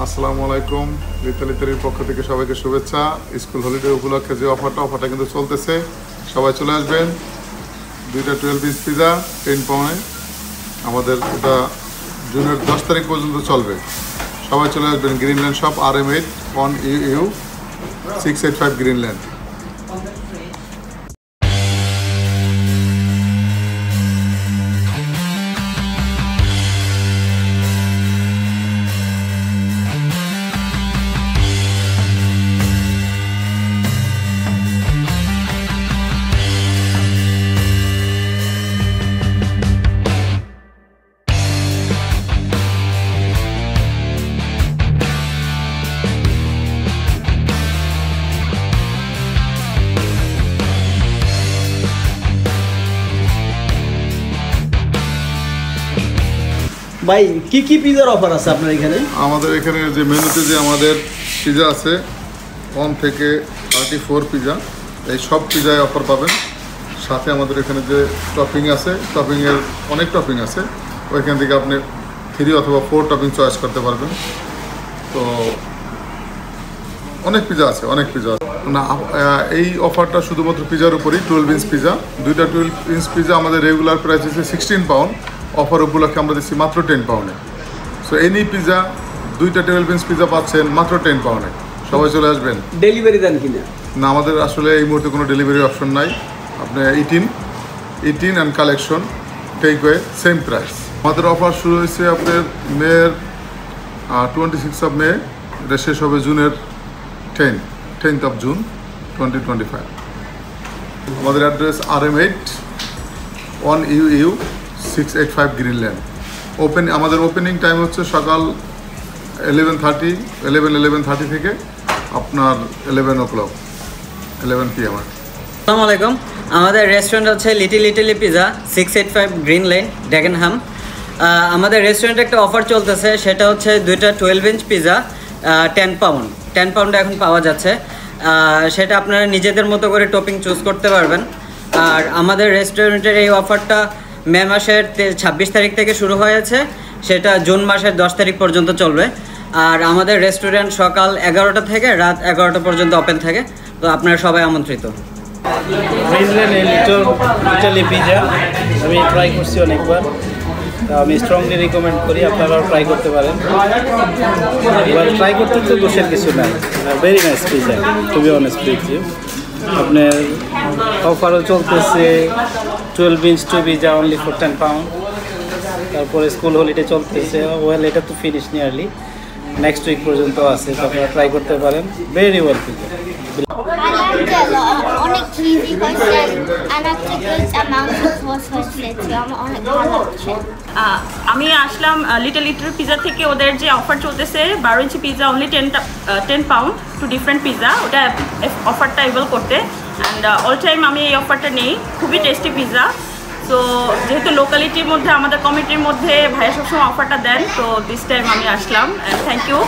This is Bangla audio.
আসসালামু আলাইকুম। লিতালিতারির পক্ষ থেকে সবাইকে শুভেচ্ছা। স্কুল হলিডে উপলক্ষে যে অফারটা কিন্তু চলতেছে, সবাই চলে আসবেন। 2টা 12 পিস পিজা 10 পাউন্ডে, আমাদের এটা জুনের 10 তারিখ পর্যন্ত চলবে। সবাই চলে আসবেন। Greenland shop RM8 on EU 685 Greenland. ভাই কি কি পিজার অফার আছে আপনার এখানে? আমাদের এখানে যে মেনুতে যে আমাদের পিজা আছে 1 থেকে 34 পিজা, এই সব পিজায় অফার পাবেন। সাথে আমাদের এখানে যে টপিং আছে, টপিংয়ের অনেক টপিং আছে, ওইখান থেকে আপনি 3 অথবা 4 টপিং চয়েস করতে পারবেন। তো অনেক পিজা আছে, অনেক পিজা আছে না। এই অফারটা শুধুমাত্র পিজার উপরই। 12 ইঞ্চ পিজা, 2টা 12 ইঞ্চ পিজা আমাদের রেগুলার প্রাইস হচ্ছে 16 পাউন্ড, অফার উপলক্ষে আমরা দিচ্ছি মাত্র 10 পাউন্ডে। সো এনি পিজা 2টা 12 ইঞ্চ পিজা পাচ্ছেন মাত্র 10 পাউন্ডে। সবাই চলে আসবেন। ডেলিভারি দেন কিনা? না, আমাদের আসলে এই মুহূর্তে কোনো ডেলিভারি অপশন নাই। আপনি eat in and collection, takeaway, same price. আমাদের অফার শুরু হয়েছে আপনার মের 26 অফ মে, এটা শেষ হবে জুনের 10th of June 2025। আমাদের address RM8 on EU 685 Greenland. আমাদের ওপেনিং টাইম হচ্ছে সকাল 11:30 থেকে আপনার 11 o'clock 11 PM। আসসালামু আলাইকুম। আমাদের রেস্টুরেন্ট হচ্ছে little Italy pizza, 685 green lane, Dagenham. আমাদের রেস্টুরেন্টে একটা অফার চলতেছে, সেটা হচ্ছে 2টা 12 ইঞ্চ পিজা 10 পাউন্ডে এখন পাওয়া যাচ্ছে। সেটা আপনারা নিজেদের মতো করে টপিং চুজ করতে পারবেন। আর আমাদের রেস্টুরেন্টের এই অফারটা মে মাসের 26 তারিখ থেকে শুরু হয়েছে, সেটা জুন মাসের 10 তারিখ পর্যন্ত চলবে। আর আমাদের রেস্টুরেন্ট সকাল 11টা থেকে রাত 11টা পর্যন্ত ওপেন থাকে। তো আপনারা সবাই আমন্ত্রিত। গ্রিনল্যান্ড ইটালি পিজা আমি ট্রাই করছি অনেকবার, আমি স্ট্রংলি রিকমেন্ড করি, আপনারাও ট্রাই করতে পারেন। এবার ট্রাই করতে তো দোষের কিছু নাই, very nice pizza, to be honest with you. আপনার অফারও চলতেছে 12 inch two pizza only for 10 pound. তারপরে স্কুল হলিডে চলতেছে, ওয়েল এটা তো ফিনিশ নিয়ারলি, নেক্সট উইক পর্যন্ত আছে, তো আপনারা ট্রাই করতে পারেন। Very well pizza. অনেক চিজি হয়েছে, আমি আসলাম লিটল ইটালি পিজা থেকে। ওদের যে অফার চলতেছে 12 inch pizza only 10 pound, 2 different pizza, ওটা অফারটা এভেল করতে। অ্যান্ড অল টাইম আমি এই অফারটা নেই। খুবই টেস্টি পিজা। তো যেহেতু লোকালিটির মধ্যে, আমাদের কমিটির মধ্যে ভাইয়া সবসময় অফারটা দেন, তো দিস টাইম আমি আসলাম। Thank you.